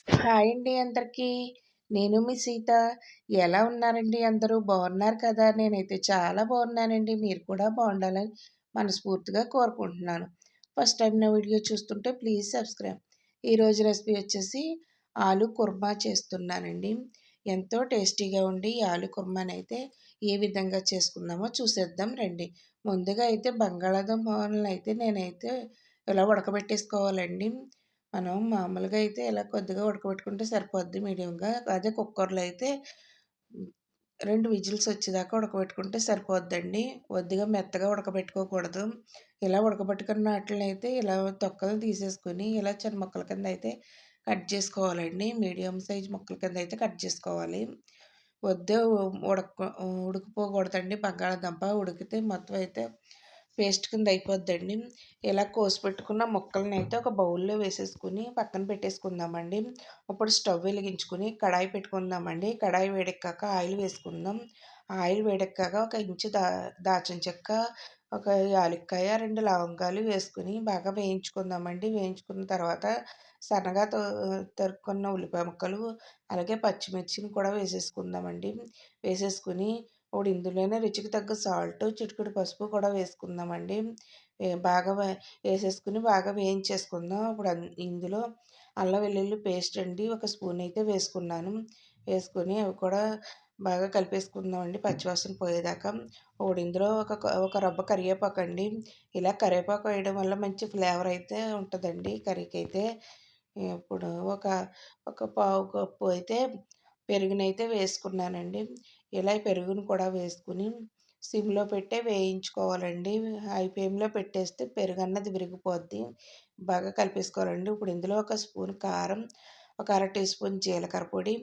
Hi అండి అందరికీ. నేను మీ సీత. ఎలా ఉన్నారండి అందరూ? బాగున్నారు కదా! నేనైతే చాలా బాగున్నానండి. మీరు కూడా బాగుండాలని మనస్ఫూర్తిగా కోరుకుంటున్నాను. ఫస్ట్ టైం నా వీడియో చూస్తుంటే ప్లీజ్ సబ్స్క్రైబ్. ఈరోజు రెసిపీ వచ్చేసి ఆలు కుర్మా చేస్తున్నానండి. ఎంతో టేస్టీగా ఉండి ఈ ఆలు కుర్మానైతే ఏ విధంగా చేసుకుందామో చూసేద్దాం రండి. ముందుగా అయితే బంగాళాదుంపలనైతే నేనైతే ఇలా ఉడకబెట్టేసుకోవాలండి. మనం మామూలుగా అయితే ఇలా కొద్దిగా ఉడకబెట్టుకుంటే సరిపోద్ది మీడియంగా. అదే కుక్కర్‌లో అయితే 2 విజిల్స్ వచ్చేదాకా ఉడకబెట్టుకుంటే సరిపోద్దండి. కొద్దిగా మెత్తగా ఉడకబెట్టుకోకూడదు. ఇలా ఉడకబెట్టుకున్న ఆటిలనైతే ఇలా తొక్కలు తీసేసుకొని ఇలా చిన్న ముక్కల కింద అయితే కట్ చేసుకోవాలండి. మీడియం సైజ్ ముక్కల కింద అయితే కట్ చేసుకోవాలి. వద్దు ఉడికిపోకూడదండి బంగాళాదుంప. ఉడికితే మొత్తం అయితే పేస్ట్ కింద అయిపోద్దండి. ఇలా కోసి పెట్టుకున్న ముక్కలనైతే ఒక బౌల్‌లో వేసేసుకొని పక్కన పెట్టేసుకుందామండి. ఇప్పుడు స్టవ్ వెలిగించుకొని కడాయి పెట్టుకుందామండి. కడాయి వేడెక్కాక ఆయిల్ వేసుకుందాం. ఆయిల్ వేడెక్కాక ఒక ఇంచు దాల్చిన చెక్క, ఒక యాలుక్కాయ, 2 లవంగాలు వేసుకొని బాగా వేయించుకుందామండి. వేయించుకున్న తర్వాత సన్నగా తరుక్కున్న ఉల్లిపాయ ముక్కలు, అలాగే పచ్చిమిర్చిని కూడా వేసేసుకుందామండి. వేసేసుకొని ఇప్పుడు ఇందులోనే రుచికి తగ్గ సాల్ట్, చిటికెడు పసుపు కూడా వేసుకుందామండి. బాగా వేసేసుకుని బాగా వేయించేసుకుందాం. ఇప్పుడు ఇందులో అల్లం వెల్లుల్లి పేస్ట్ అండి ఒక స్పూన్ అయితే వేసుకున్నాను. వేసుకొని అవి కూడా బాగా కలిపేసుకుందామండి పచ్చివాసన పోయేదాకా. ఇప్పుడు ఇందులో ఒక రబ్బ కరివేపాకు అండి. ఇలా కరివేపాకు వేయడం వల్ల మంచి ఫ్లేవర్ అయితే ఉంటుందండి కర్రీకి అయితే. ఇప్పుడు ఒక ఒక పావు కప్పు అయితే పెరుగునైతే వేసుకున్నానండి. ఇలా పెరుగును కూడా వేసుకుని సిమ్‌లో పెట్టే వేయించుకోవాలండి. హై ఫ్లేమ్‌లో పెట్టేస్తే పెరుగన్నది విరిగిపోద్ది. బాగా కలిపేసుకోవాలండి. ఇప్పుడు ఇందులో ఒక స్పూన్ కారం, ఒక అర టీ స్పూన్ జీలకర్ర పొడి,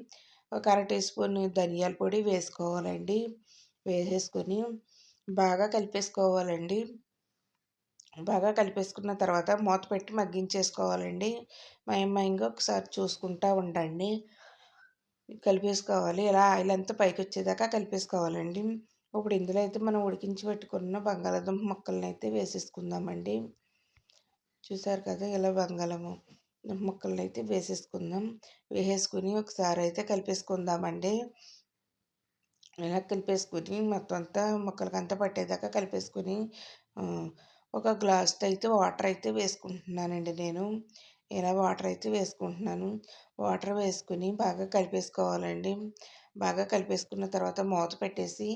ఒక అర టీ స్పూన్ ధనియాల పొడి వేసుకోవాలండి. వేసేసుకొని బాగా కలిపేసుకోవాలండి. బాగా కలిపేసుకున్న తర్వాత మూత పెట్టి మగ్గించేసుకోవాలండి. మయంగా ఒకసారి చూసుకుంటా ఉండండి. కలిపేసుకోవాలి. ఇలా ఆయిల్ అంతా పైకొచ్చేదాకా కలిపేసుకోవాలండి. ఇప్పుడు ఇందులో అయితే మనం ఉడికించి పెట్టుకున్న బంగాళాదుంప ముక్కలనైతే వేసేసుకుందామండి. చూసారు కదా! ఇలా ముక్కలనైతే వేసేసుకుందాం. వేసేసుకొని ఒకసారి అయితే కలిపేసుకుందామండి. ఇలా కలిపేసుకొని మొత్తం అంతా ముక్కలకంతా పట్టేదాకా కలిపేసుకొని ఒక గ్లాస్‌తో అయితే వాటర్ అయితే వేసుకుంటున్నానండి నేను. ఇలా వాటర్ అయితే వేసుకుంటున్నాను. వాటర్ వేసుకొని బాగా కలిపేసుకోవాలండి. బాగా కలిపేసుకున్న తర్వాత మూత పెట్టేసి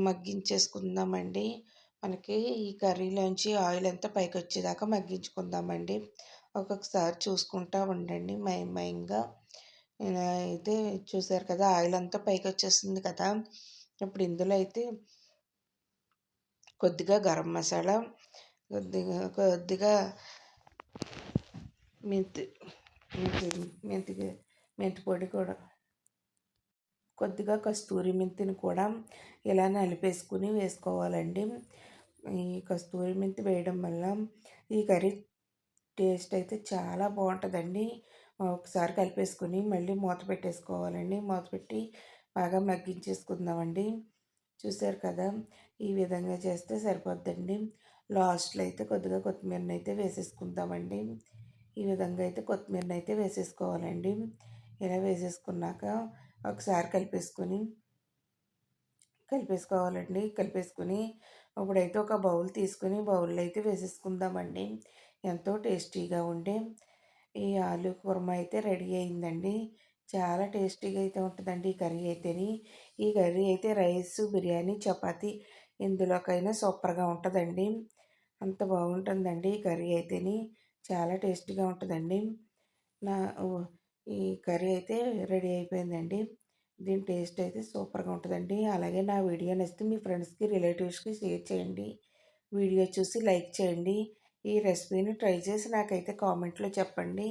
మగ్గించేసుకుందామండి. మనకి ఈ కర్రీలోంచి ఆయిల్ అంతా పైకొచ్చేదాకా మగ్గించుకుందామండి. ఒక్కొక్కసారి చూసుకుంటా ఉండండి మయంగా. ఇలా అయితే చూసారు కదా! ఆయిల్ అంతా పైకొచ్చేసింది కదా! ఇప్పుడు ఇందులో అయితే కొద్దిగా గరం మసాలా, కొద్దిగా మెంతి మెంతి మెంతి మెంతి పొడి కూడా, కొద్దిగా కస్తూరి మెంతిని కూడా ఇలా నలిపేసుకుని వేసుకోవాలండి. ఈ కస్తూరి మెంతి వేయడం వల్ల ఈ కర్రీ టేస్ట్ అయితే చాలా బాగుంటుందండి. ఒకసారి కలిపేసుకొని మళ్ళీ మూత పెట్టేసుకోవాలండి. మూత పెట్టి బాగా మగ్గించేసుకుందామండి. చూసారు కదా! ఈ విధంగా చేస్తే సరిపోద్దండి. లాస్ట్‌లో అయితే కొద్దిగా కొత్తిమీరనైతే వేసేసుకుందామండి. ఈ విధంగా అయితే కొత్తిమీరనైతే వేసేసుకోవాలండి. ఇలా వేసేసుకున్నాక ఒకసారి కలిపేసుకోవాలండి. కలిపేసుకొని ఇప్పుడైతే ఒక బౌల్ తీసుకొని బౌల్‌లో అయితే వేసేసుకుందామండి. ఎంతో టేస్టీగా ఉండే ఈ ఆలు కుర్మా అయితే రెడీ అయిందండి. చాలా టేస్టీగా అయితే ఉంటుందండి ఈ కర్రీ అయితేని. ఈ కర్రీ అయితే రైస్, బిర్యానీ, చపాతీ ఇందులోకైనా సూపర్‌గా ఉంటుందండి. అంత బాగుంటుందండి ఈ కర్రీ అయితేని. చాలా టేస్టీగా ఉంటుందండి. నా ఈ కర్రీ అయితే రెడీ అయిపోయిందండి. దీని టేస్ట్ అయితే సూపర్‌గా ఉంటుందండి. అలాగే నా వీడియో నచ్చితే మీ ఫ్రెండ్స్‌కి, రిలేటివ్స్‌కి షేర్ చేయండి. వీడియో చూసి లైక్ చేయండి. ఈ రెసిపీని ట్రై చేసి నాకైతే కామెంట్లో చెప్పండి.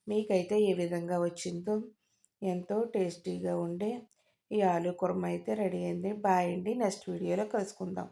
మీకైతే ఏ విధంగా వచ్చిందో. ఎంతో టేస్టీగా ఉండే ఈ ఆలు కుర్మా అయితే రెడీ అయింది. బాయ్ అండి. నెక్స్ట్ వీడియోలో కలుసుకుందాం.